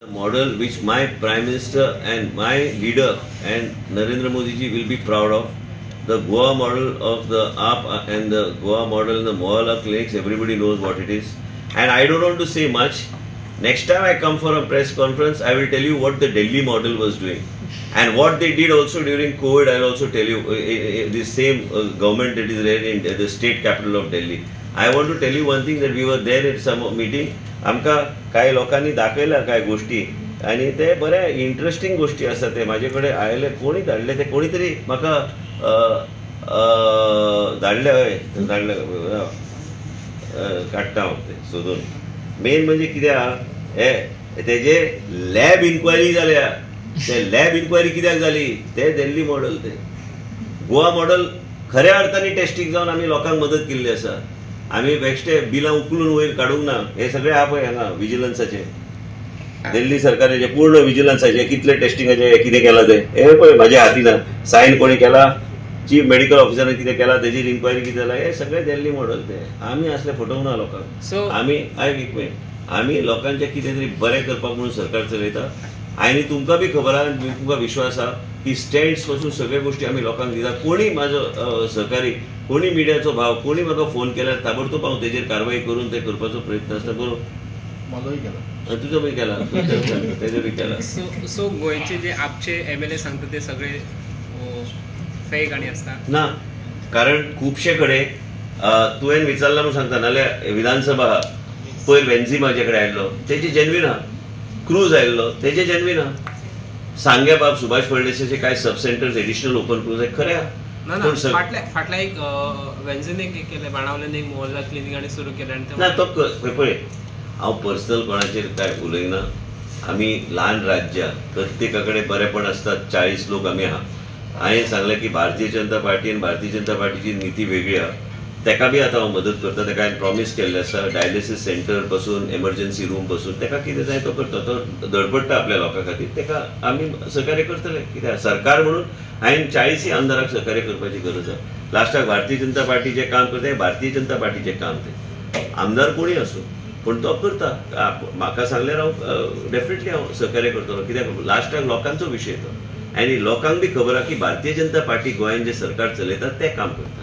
The model which my Prime Minister and my leader and Narendra Modi ji will be proud of, the Goa model of the AAP and the Goa model in the Mohalla clinics, everybody knows what it is. And I don't want to say much. Next time I come for a press conference, I will tell you what the Delhi model was doing. And what they did also during COVID, I will also tell you, the same government that is there in the state capital of Delhi. I want to tell you one thing, that we were there at some meeting. आमका काही लोकांनी दाखयला काय गोष्टी आणि ते बरे interesting गोष्टी असतात. ते माझ्याकडे आयले कोणी धाडले, ते कोणीतरी म्हाका धाडले काडटा हांव ते सोदून. मेन म्हणजे कित्याक तेजे लॅब इन्क्वायरी जाल्या. ते लॅब इन्क्वायरी कित्याक जाली, ते दिल्ली मॉडेल, ते गोवा मॉडेल खऱ्या अर्थाने टेस्टिंग जावन आमी लोकांक मदत केल्ली आसा. आम्ही बेश्टे बिलां उकलून वयर काडूंक ना. हे सगळे आहा पळय हांगा विजिलन्साचे, दिल्ली सरकाराचे पूर्ण विजिलन्साचे कितले टेस्टिंगाचे कितें केलां ते हे पळय म्हाज्या हातीन. सायन कोणी केला, चीफ मेडिकल ऑफिसरान कितें केला, तेजेर इन्क्वायरी कितें जाला, हे सगळे दिल्ली मॉडेल. ते आमी असले फटोवंक ना लोकांक. आमी आमी लोकांचे कितें तरी बरें करपाक म्हणून सरकार चलयता. आनी तुमकां बी खबर आहा, तुमकां विश्वास आहा की स्टँड्स पासून सगळे गोष्टी आमी लोकांक दिता. कोणी म्हाजो सहकारी, कोणी मिडियाचो भाव, कोणी म्हाका फोन केल्यार ताबडतोब हांव तेजेर कारवाई करून ते करपाचो प्रयत्न आसता. बरोबर, म्हाजोय केला, तुजो बी केला, तेजोय केला. सो गोंयचे जे आपचे MLA सांगता ते सगळे फेक आनी आसता ना. कारण खुबशे कडेन तुवें विचारला म्हणून सांगता, नाल्यार विधानसभा पयर वेन्झी म्हाजे कडेन आयल्लो, तेजे जेन्युइन आहा. क्रूज आयल्लो, तेजे जेन्युइन आहा. सांगे बाब सुभाष फळदेसाचे काय सब सेंटर्स एडिशनल ओपन क्रूज आहे, खरे आहा. फाटल्या एक वेन्झेन केले, बाणावलेन एक मोहल्ला क्लिनिक आणि सुरू केले. ना तो पळय, हांव पर्सनल कोणाचेर काय उलयना. आमी ल्हान राज्य, प्रत्येका कडेन बरेपण आसतात. 40 लोक आमी आहा. हांवें सांगलें की भारतीय जनता पार्टी आनी भारतीय जनता पार्टीची नीती वेगळी आहा. तेका बी आतां हांव मदत करता. तेका हांवें प्रॉमीस केल्लें आसा, डायलिसीस सेंटर पासून एमर्जन्सी रूम पासून तेका कितें जाय तो करता. तो धडपडटा आपल्या लोकां खातीर. तेका आमी सहकार्य करतले. कित्याक सरकार म्हणून हांवें 40 आमदाराक सहकार्य करपाची गरज आहा. लास्टाक भारतीय जनता पार्टीचें काम करता, हें भारतीय जनता पार्टीचें काम. ते आमदार कोणी आसूं पूण तो करता. म्हाका सांगल्यार हांव डेफिनेटली हांव सहकार्य करतलो. कित्याक लास्टाक लोकांचो विशय तो. आनी लोकांक बी खबर आहा की भारतीय जनता पार्टी गोंयांत जें सरकार चलयता तें काम करता.